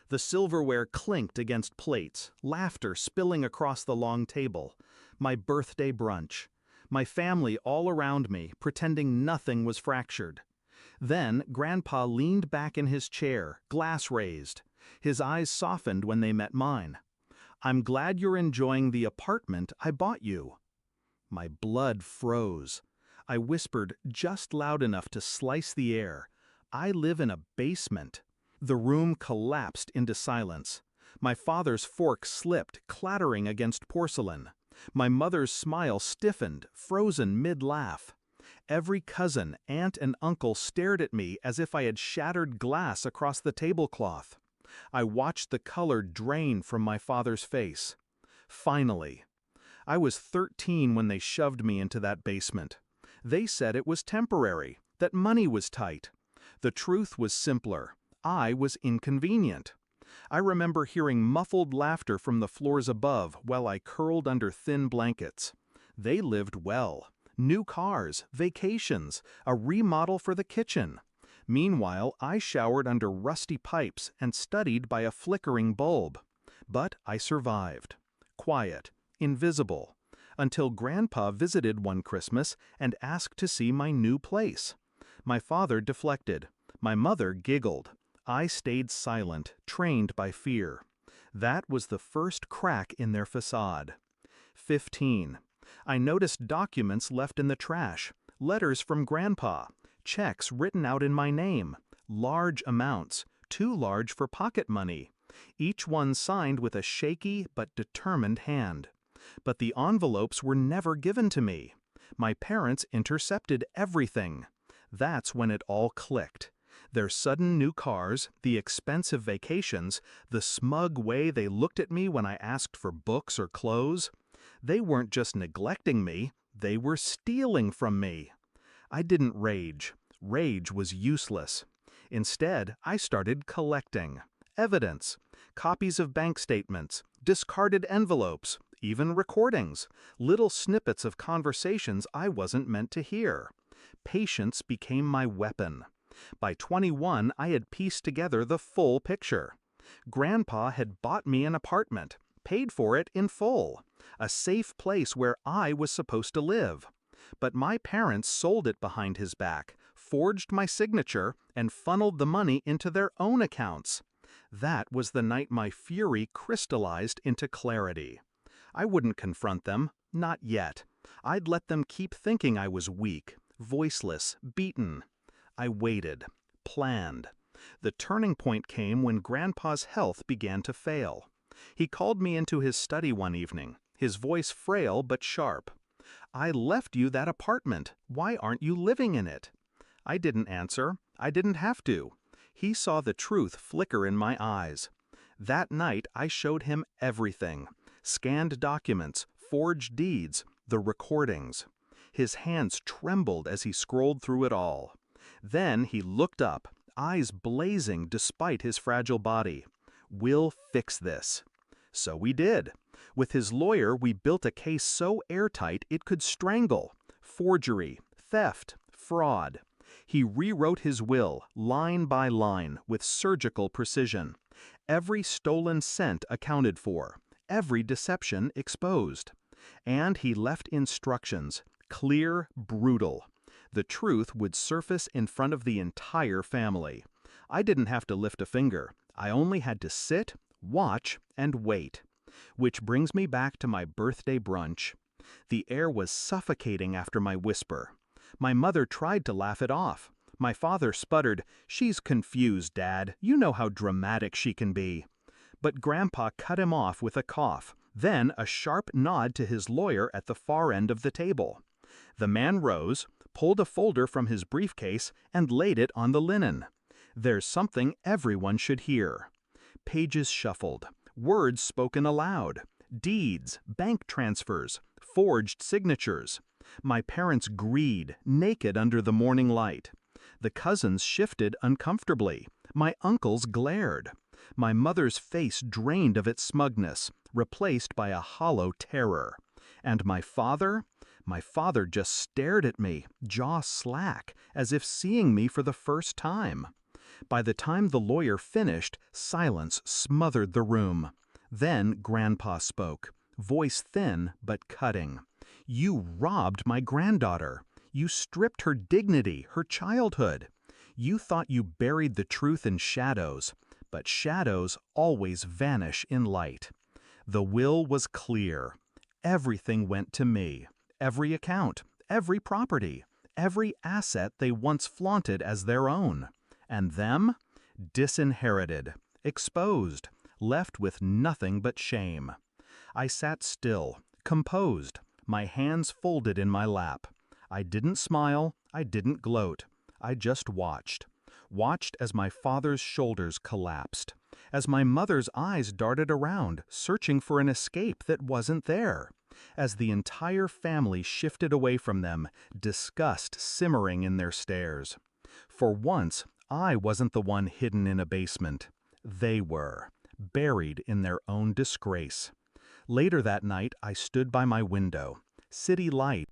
The silverware clinked against plates, laughter spilling across the long table. My birthday brunch. My family all around me, pretending nothing was fractured. Then Grandpa leaned back in his chair, glass raised. His eyes softened when they met mine. "I'm glad you're enjoying the apartment I bought you." My blood froze. I whispered just loud enough to slice the air. "I live in a basement." The room collapsed into silence. My father's fork slipped, clattering against porcelain. My mother's smile stiffened, frozen mid-laugh. Every cousin, aunt, and uncle stared at me as if I had shattered glass across the tablecloth. I watched the color drain from my father's face. Finally. I was 13 when they shoved me into that basement. They said it was temporary, that money was tight. The truth was simpler. I was inconvenient. I remember hearing muffled laughter from the floors above while I curled under thin blankets. They lived well. New cars, vacations, a remodel for the kitchen. Meanwhile, I showered under rusty pipes and studied by a flickering bulb. But I survived. Quiet, invisible, until Grandpa visited one Christmas and asked to see my new place. My father deflected. My mother giggled. I stayed silent, trained by fear. That was the first crack in their facade. 15. I noticed documents left in the trash, letters from Grandpa, checks written out in my name, large amounts, too large for pocket money, each one signed with a shaky but determined hand. But the envelopes were never given to me. My parents intercepted everything. That's when it all clicked. Their sudden new cars, the expensive vacations, the smug way they looked at me when I asked for books or clothes. They weren't just neglecting me, they were stealing from me. I didn't rage. Rage was useless. Instead, I started collecting. Evidence, copies of bank statements, discarded envelopes, even recordings, little snippets of conversations I wasn't meant to hear. Patience became my weapon. By 21, I had pieced together the full picture. Grandpa had bought me an apartment, paid for it in full, a safe place where I was supposed to live. But my parents sold it behind his back, forged my signature, and funneled the money into their own accounts. That was the night my fury crystallized into clarity. I wouldn't confront them, not yet. I'd let them keep thinking I was weak, voiceless, beaten. I waited, planned. The turning point came when Grandpa's health began to fail. He called me into his study one evening, his voice frail but sharp. "I left you that apartment. Why aren't you living in it?" I didn't answer. I didn't have to. He saw the truth flicker in my eyes. That night I showed him everything. Scanned documents, forged deeds, the recordings. His hands trembled as he scrolled through it all. Then he looked up, eyes blazing despite his fragile body. "We'll fix this." So we did. With his lawyer, we built a case so airtight it could strangle. Forgery, theft, fraud. He rewrote his will, line by line, with surgical precision. Every stolen cent accounted for, every deception exposed. And he left instructions, clear, brutal. The truth would surface in front of the entire family. I didn't have to lift a finger. I only had to sit, watch, and wait. Which brings me back to my birthday brunch. The air was suffocating after my whisper. My mother tried to laugh it off. My father sputtered, "She's confused, Dad. You know how dramatic she can be." But Grandpa cut him off with a cough, then a sharp nod to his lawyer at the far end of the table. The man rose, pulled a folder from his briefcase, and laid it on the linen. "There's something everyone should hear." Pages shuffled, words spoken aloud, deeds, bank transfers, forged signatures. My parents' greed, naked under the morning light. The cousins shifted uncomfortably. My uncles glared. My mother's face drained of its smugness, replaced by a hollow terror. And my father? My father just stared at me, jaw slack, as if seeing me for the first time. By the time the lawyer finished, silence smothered the room. Then Grandpa spoke, voice thin but cutting. "You robbed my granddaughter. You stripped her dignity, her childhood. You thought you buried the truth in shadows, but shadows always vanish in light. The will was clear. Everything went to me. Every account, every property, every asset they once flaunted as their own. And them? Disinherited, exposed, left with nothing but shame. I sat still, composed, my hands folded in my lap. I didn't smile, I didn't gloat. I just watched. Watched as my father's shoulders collapsed, as my mother's eyes darted around, searching for an escape that wasn't there, as the entire family shifted away from them, disgust simmering in their stares. For once, I wasn't the one hidden in a basement. They were, buried in their own disgrace. Later that night, I stood by my window. City light